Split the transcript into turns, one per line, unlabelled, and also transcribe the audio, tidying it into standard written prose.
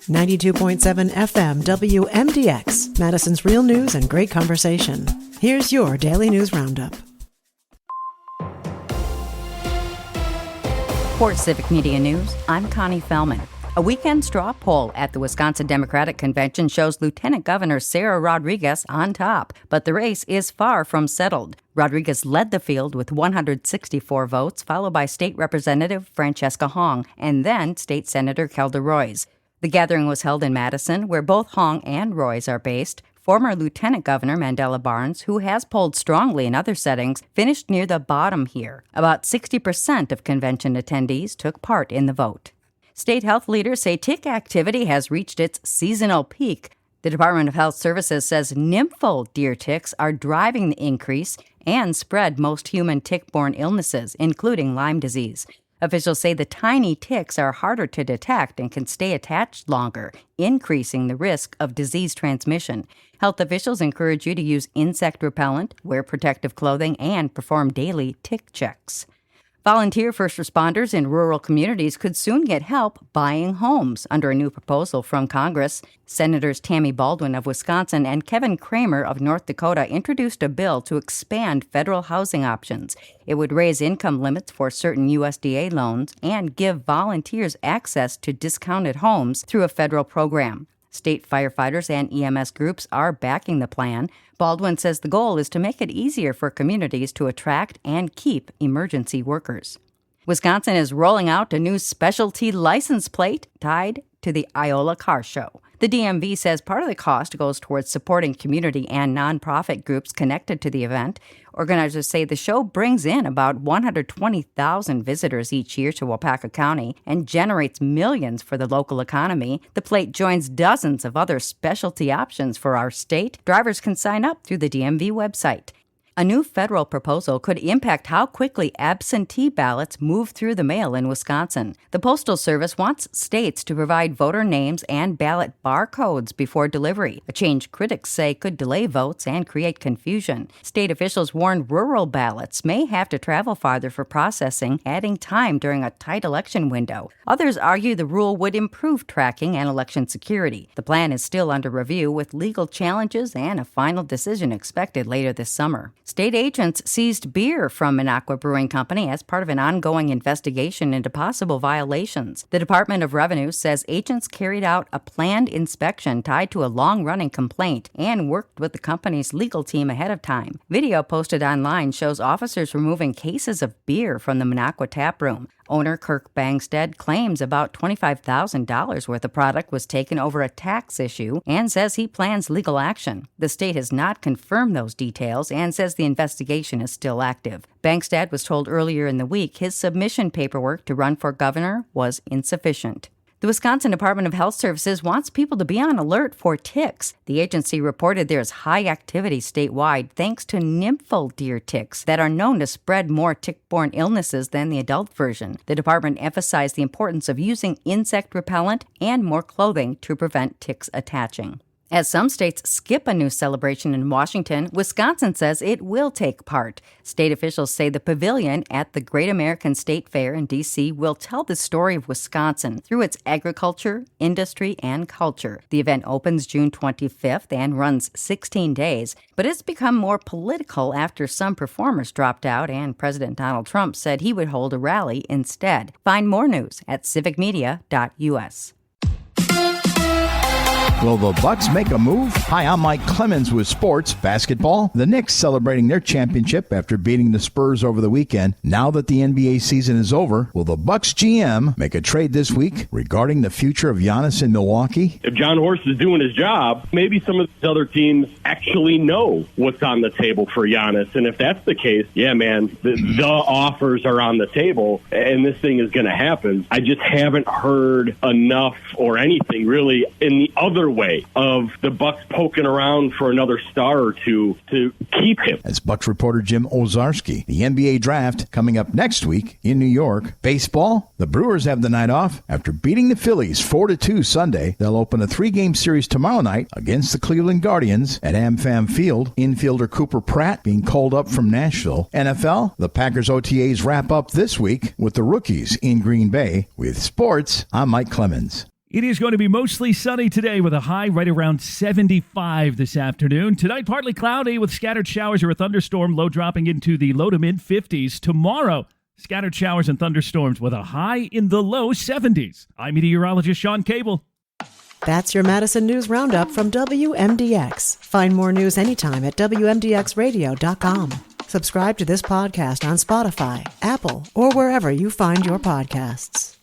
92.7 FM WMDX, Madison's real news and great conversation. Here's your Daily News Roundup.
For Civic Media News, I'm Connie Fellman. A weekend straw poll at the Wisconsin Democratic Convention shows Lieutenant Governor Sarah Rodriguez on top, but the race is far from settled. Rodriguez led the field with 164 votes, followed by State Representative Francesca Hong and then State Senator Kelda Roys. The gathering was held in Madison, where both Hong and Roys are based. Former Lieutenant Governor Mandela Barnes, who has polled strongly in other settings, finished near the bottom here. About 60% of convention attendees took part in the vote. State health leaders say tick activity has reached its seasonal peak. The Department of Health Services says nymphal deer ticks are driving the increase and spread most human tick-borne illnesses, including Lyme disease. Officials say the tiny ticks are harder to detect and can stay attached longer, increasing the risk of disease transmission. Health officials encourage you to use insect repellent, wear protective clothing, and perform daily tick checks. Volunteer first responders in rural communities could soon get help buying homes under a new proposal from Congress. Senators Tammy Baldwin of Wisconsin and Kevin Kramer of North Dakota introduced a bill to expand federal housing options. It would raise income limits for certain USDA loans and give volunteers access to discounted homes through a federal program. State firefighters and EMS groups are backing the plan. Baldwin says the goal is to make it easier for communities to attract and keep emergency workers. Wisconsin is rolling out a new specialty license plate tied to the Iola Car Show. The DMV says part of the cost goes towards supporting community and nonprofit groups connected to the event. Organizers say the show brings in about 120,000 visitors each year to Waupaca County and generates millions for the local economy. The plate joins dozens of other specialty options for our state. Drivers can sign up through the DMV website. A new federal proposal could impact how quickly absentee ballots move through the mail in Wisconsin. The Postal Service wants states to provide voter names and ballot barcodes before delivery, a change critics say could delay votes and create confusion. State officials warn rural ballots may have to travel farther for processing, adding time during a tight election window. Others argue the rule would improve tracking and election security. The plan is still under review, with legal challenges and a final decision expected later this summer. State agents seized beer from Minocqua Brewing Company as part of an ongoing investigation into possible violations. The Department of Revenue says agents carried out a planned inspection tied to a long-running complaint and worked with the company's legal team ahead of time. Video posted online shows officers removing cases of beer from the Minocqua tap room. Owner Kirk Bangstead claims about $25,000 worth of product was taken over a tax issue and says he plans legal action. The state has not confirmed those details and says the investigation is still active. Bangstead was told earlier in the week his submission paperwork to run for governor was insufficient. The Wisconsin Department of Health Services wants people to be on alert for ticks. The agency reported there's high activity statewide thanks to nymphal deer ticks that are known to spread more tick-borne illnesses than the adult version. The department emphasized the importance of using insect repellent and more clothing to prevent ticks attaching. As some states skip a new celebration in Washington, Wisconsin says it will take part. State officials say the pavilion at the Great American State Fair in D.C. will tell the story of Wisconsin through its agriculture, industry, and culture. The event opens June 25th and runs 16 days, but it's become more political after some performers dropped out and President Donald Trump said he would hold a rally instead. Find more news at civicmedia.us.
Will the Bucks make a move? Hi, I'm Mike Clemens with sports basketball. The Knicks celebrating their championship after beating the Spurs over the weekend. Now that the NBA season is over, will the Bucks GM make a trade this week regarding the future of Giannis in Milwaukee?
If John Horst is doing his job, maybe some of these other teams actually know what's on the table for Giannis. And if that's the case, yeah, man, the offers are on the table and this thing is going to happen. I just haven't heard enough or anything really in the other way of the Bucks poking around for another star or two to keep him.
As Bucks reporter Jim Ozarski, the NBA draft coming up next week in New York. Baseball, the Brewers have the night off after beating the Phillies 4-2 Sunday. They'll open a 3-game series tomorrow night against the Cleveland Guardians at AmFam Field. Infielder Cooper Pratt being called up from Nashville. NFL, the Packers OTAs wrap up this week with the rookies in Green Bay. With sports, I'm Mike Clemens.
It is going to be mostly sunny today with a high right around 75 this afternoon. Tonight, partly cloudy with scattered showers or a thunderstorm, low dropping into the low to mid-50s. Tomorrow, scattered showers and thunderstorms with a high in the low 70s. I'm meteorologist Sean Cable.
That's your Madison News Roundup from WMDX. Find more news anytime at WMDXradio.com. Subscribe to this podcast on Spotify, Apple, or wherever you find your podcasts.